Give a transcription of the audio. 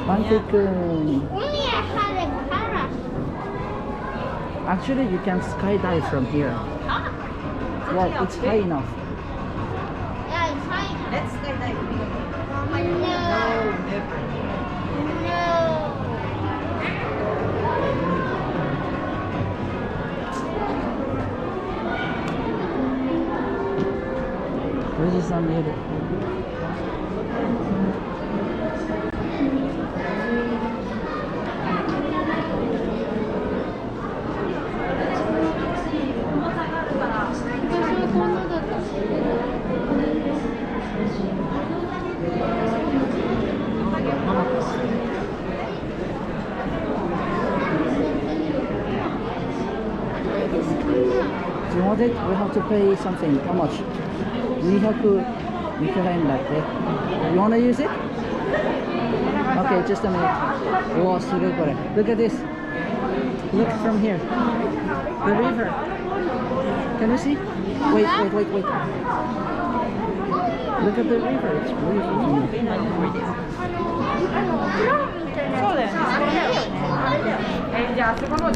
Mantikun. Only I had a parrot. Actually, you can skydive from here. Yeah, it's high enough. Yeah, it's high. Let's skydive. No. Never. No. Where's the sun here? Do you want it? We have to pay something. How much? 200 yen latte. You want to use it? Okay, just a minute. Oh, look at this. Look from here. The river. Can you see? Wait. Look at the river. It's beautiful. そうだよね。じゃああそこの